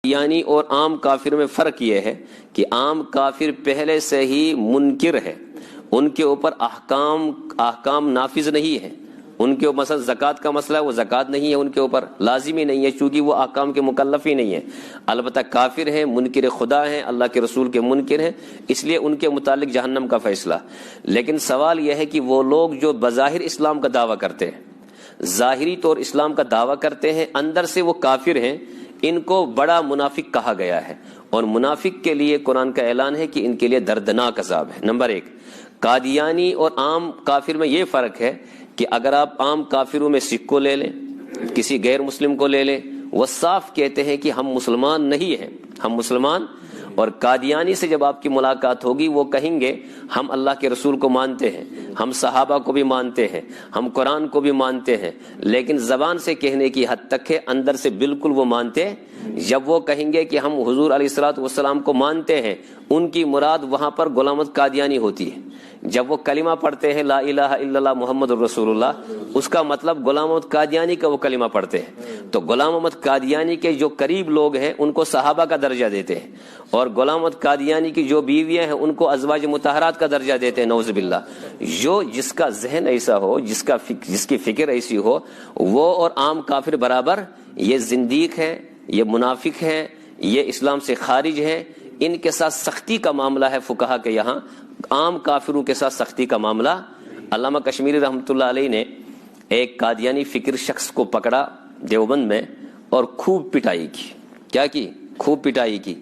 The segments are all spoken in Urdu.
یعنی اور عام کافر میں فرق یہ ہے کہ عام کافر پہلے سے ہی منکر ہے، ان کے اوپر احکام نافذ نہیں ہے، ان کے مثلا زکوٰۃ کا مسئلہ ہے، وہ زکوٰۃ نہیں ہے ان کے اوپر، لازمی نہیں ہے چونکہ وہ احکام کے مکلف ہی نہیں ہے، البتہ کافر ہیں، منکر خدا ہیں، اللہ کے رسول کے منکر ہیں، اس لیے ان کے متعلق جہنم کا فیصلہ۔ لیکن سوال یہ ہے کہ وہ لوگ جو بظاہر اسلام کا دعویٰ کرتے ہیں، ظاہری طور اسلام کا دعویٰ کرتے ہیں، اندر سے وہ کافر ہیں، ان کو بڑا منافق کہا گیا ہے، اور منافق کے لیے قرآن کا اعلان ہے کہ ان کے لیے دردناک عذاب ہے۔ نمبر 1، قادیانی اور عام کافر میں یہ فرق ہے کہ اگر آپ عام کافروں میں سکھ کو لے لیں، کسی غیر مسلم کو لے لیں، وہ صاف کہتے ہیں کہ ہم مسلمان نہیں ہیں، ہم مسلمان، اور قادیانی سے جب آپ کی ملاقات ہوگی وہ کہیں گے ہم اللہ کے رسول کو مانتے ہیں، ہم صحابہ کو بھی مانتے ہیں، ہم قرآن کو بھی مانتے ہیں، لیکن زبان سے کہنے کی حد تک ہے، اندر سے بالکل وہ مانتے۔ جب وہ کہیں گے کہ ہم حضور علیہ الصلوۃ والسلام کو مانتے ہیں، ان کی مراد وہاں پر غلام احمد قادیانی ہوتی ہے۔ جب وہ کلمہ پڑھتے ہیں لا الہ الا اللہ محمد الرسول اللہ، اس کا مطلب غلام احمد قادیانی کا وہ کلمہ پڑھتے ہیں، تو غلام احمد قادیانی کے جو قریب لوگ ہیں ان کو صحابہ کا درجہ دیتے ہیں، اور غلام احمد قادیانی کی جو بیویاں ہیں ان کو ازواج مطہرات کا درجہ دیتے ہیں، نعوذ باللہ۔ جس کا ذہن ایسا ہو، جس کی فکر ایسی ہو، وہ اور عام کافر برابر، یہ زندیق ہے، یہ منافق ہے، یہ اسلام سے خارج ہے، ان کے ساتھ سختی کا معاملہ ہے فقہا کے یہاں، عام کافروں کے ساتھ سختی کا معاملہ۔ علامہ کشمیری رحمۃ اللہ علیہ نے ایک قادیانی فکر شخص کو پکڑا دیوبند میں اور خوب پٹائی کی۔ کیا کی؟ خوب پٹائی کی،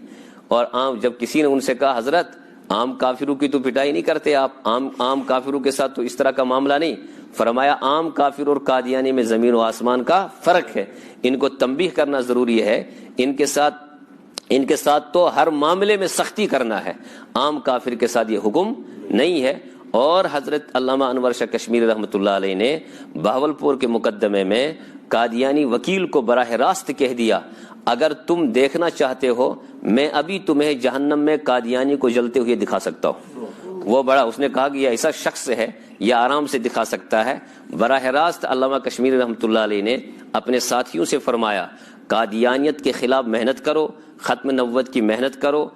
اور جب کسی نے ان سے کہا حضرت عام کافروں کی تو پٹائی نہیں کرتے آپ، عام کافروں کے ساتھ تو اس طرح کا معاملہ نہیں، فرمایا عام کافر اور قادیانی میں زمین و آسمان کا فرق ہے، ان کو تنبیہ کرنا ضروری ہے، ان کے ساتھ تو ہر معاملے میں سختی کرنا ہے، عام کافر کے ساتھ یہ حکم نہیں ہے۔ اور حضرت علامہ انور شاہ کشمیری رحمۃ اللہ علیہ نے بہاولپور کے مقدمے میں قادیانی وکیل کو براہ راست کہہ دیا اگر تم دیکھنا چاہتے ہو میں ابھی تمہیں جہنم میں قادیانی کو جلتے ہوئے دکھا سکتا ہوں۔ وہ بڑا، اس نے کہا کہ یہ ایسا شخص ہے یہ آرام سے دکھا سکتا ہے۔ براہ راست علامہ کشمیری رحمۃ اللہ علیہ نے اپنے ساتھیوں سے فرمایا قادیانیت کے خلاف محنت کرو، ختم نبوت کی محنت کرو،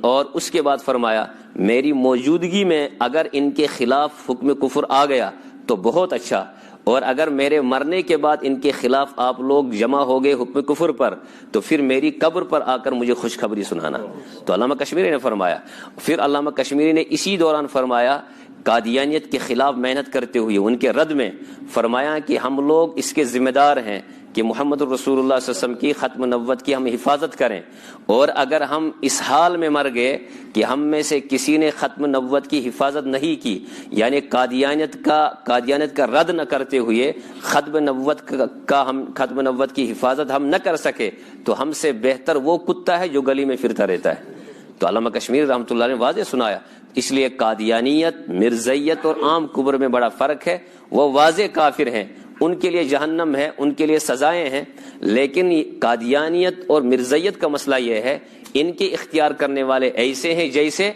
اور اس کے بعد فرمایا میری موجودگی میں اگر ان کے خلاف حکم کفر آ گیا تو بہت اچھا، اور اگر میرے مرنے کے بعد ان کے خلاف آپ لوگ جمع ہو گئے حکم کفر پر تو پھر میری قبر پر آ کر مجھے خوشخبری سنانا۔ تو علامہ کشمیری نے فرمایا، پھر علامہ کشمیری نے اسی دوران فرمایا قادیانیت کے خلاف محنت کرتے ہوئے ان کے رد میں فرمایا کہ ہم لوگ اس کے ذمہ دار ہیں کہ محمد الرسول اللہ صلی اللہ علیہ وسلم کی ختم نبوت کی ہم حفاظت کریں، اور اگر ہم اس حال میں مر گئے کہ ہم میں سے کسی نے ختم نبوت کی حفاظت نہیں کی، یعنی قادیانیت کا رد نہ کرتے ہوئے ختم نبوت کی حفاظت ہم نہ کر سکے تو ہم سے بہتر وہ کتا ہے جو گلی میں پھرتا رہتا ہے۔ تو علامہ کشمیری رحمۃ اللہ نے واضح سنایا، اس لیے قادیانیت، مرزائیت اور عام کفر میں بڑا فرق ہے، وہ واضح کافر ہیں، ان کے لیے جہنم ہے، ان کے لیے سزائیں ہیں، لیکن قادیانیت اور مرزائیت کا مسئلہ یہ ہے ان کے اختیار کرنے والے ایسے ہیں جیسے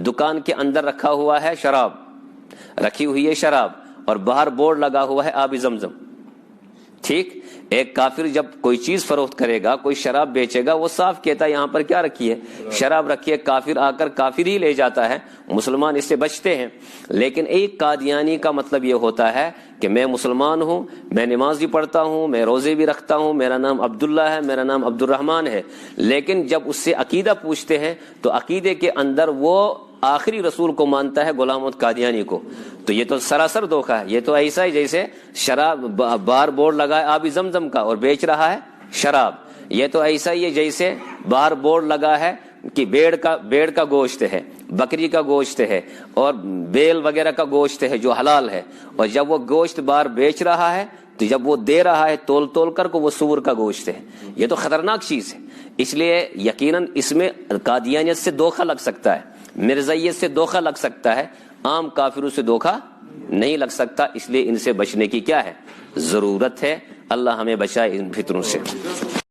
دکان کے اندر رکھا ہوا ہے شراب، رکھی ہوئی ہے شراب، اور باہر بورڈ لگا ہوا ہے آب زمزم۔ ٹھیک، ایک کافر جب کوئی چیز فروخت کرے گا، کوئی شراب بیچے گا، وہ صاف کہتا ہے یہاں پر کیا رکھی ہے؟ شراب رکھی ہے۔ کافر آ کر کافر ہی لے جاتا ہے، مسلمان اس سے بچتے ہیں۔ لیکن ایک قادیانی کا مطلب یہ ہوتا ہے کہ میں مسلمان ہوں، میں نماز بھی پڑھتا ہوں، میں روزے بھی رکھتا ہوں، میرا نام عبداللہ ہے، میرا نام عبد الرحمن ہے، لیکن جب اس سے عقیدہ پوچھتے ہیں تو عقیدے کے اندر وہ آخری رسول کو مانتا ہے، غلام احمد قادیانی کو۔ تو یہ تو سراسر دھوکہ ہے، یہ تو ایسا ہی جیسے شراب باہر بورڈ لگا ہے آب زمزم کا اور بیچ رہا ہے شراب، یہ تو ایسا ہی ہے جیسے باہر بورڈ لگا ہے کہ بیڑ کا گوشت ہے، بکری کا گوشت ہے، اور بیل وغیرہ کا گوشت ہے جو حلال ہے، اور جب وہ گوشت باہر بیچ رہا ہے تو جب وہ دے رہا ہے تول کر کو وہ سور کا گوشت ہے۔ یہ تو خطرناک چیز ہے، اس لیے یقیناً اس میں قادیانیت سے دھوکہ لگ سکتا ہے، مرزائیت سے دھوکہ لگ سکتا ہے، عام کافروں سے دھوکہ نہیں لگ سکتا، اس لیے ان سے بچنے کی کیا ہے؟ ضرورت ہے۔ اللہ ہمیں بچائے ان فتنوں سے۔